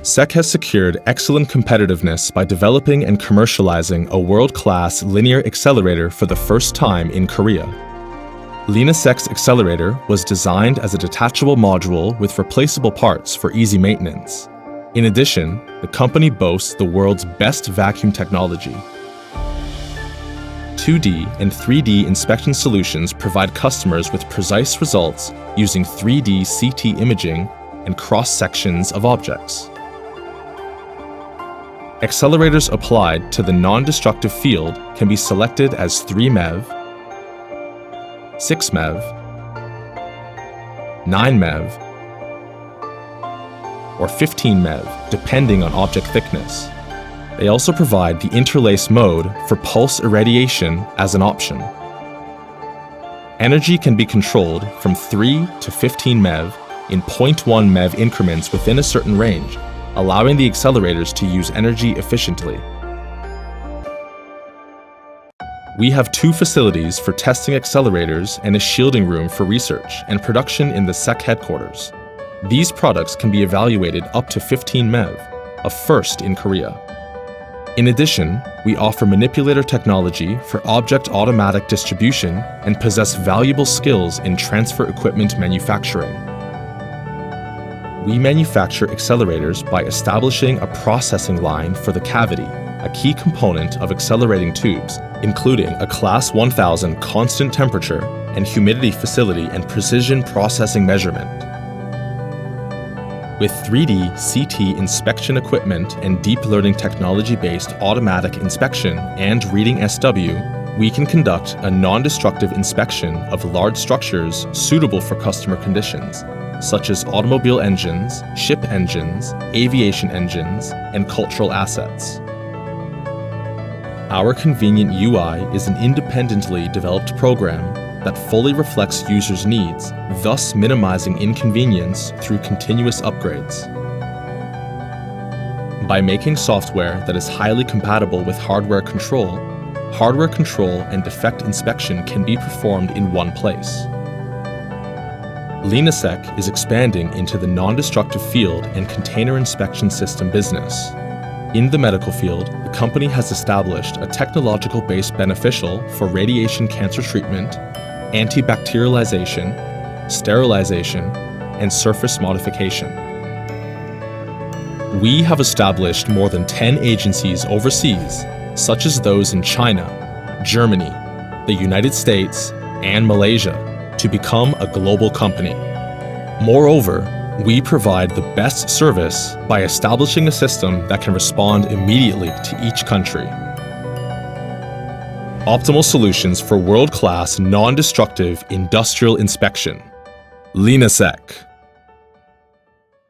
SEC has secured excellent competitiveness by developing and commercializing a world-class linear accelerator for the first time in Korea. LINASEC's accelerator was designed as a detachable module with replaceable parts for easy maintenance. In addition, the company boasts the world's best vacuum technology. 2D and 3D inspection solutions provide customers with precise results using 3D CT imaging and cross-sections of objects. Accelerators applied to the non-destructive field can be selected as 3 MeV, 6 MeV, 9 MeV, or 15 MeV, depending on object thickness. They also provide the interlace mode for pulse irradiation as an option. Energy can be controlled from 3 to 15 MeV in 0.1 MeV increments within a certain range, allowing the accelerators to use energy efficiently. We have 2 facilities for testing accelerators and a shielding room for research and production in the SEC headquarters. These products can be evaluated up to 15 MeV, a first in Korea. In addition, we offer manipulator technology for object automatic distribution and possess valuable skills in transfer equipment manufacturing. We manufacture accelerators by establishing a processing line for the cavity, a key component of accelerating tubes, including a Class 1000 constant temperature and humidity facility and precision processing measurement. With 3D CT inspection equipment and deep learning technology-based automatic inspection and reading SW, we can conduct a non-destructive inspection of large structures suitable for customer conditions, such as automobile engines, ship engines, aviation engines, and cultural assets. Our convenient UI is an independently developed program that fully reflects users' needs, thus minimizing inconvenience through continuous upgrades. By making software that is highly compatible with hardware control and defect inspection can be performed in one place. LINASEC is expanding into the non-destructive field and container inspection system business. In the medical field, the company has established a technological base beneficial for radiation cancer treatment, antibacterialization, sterilization, and surface modification. We have established more than 10 agencies overseas, such as those in China, Germany, the United States, and Malaysia, to become a global company. Moreover, we provide the best service by establishing a system that can respond immediately to each country. Optimal solutions for world-class, non-destructive industrial inspection. LINASEC.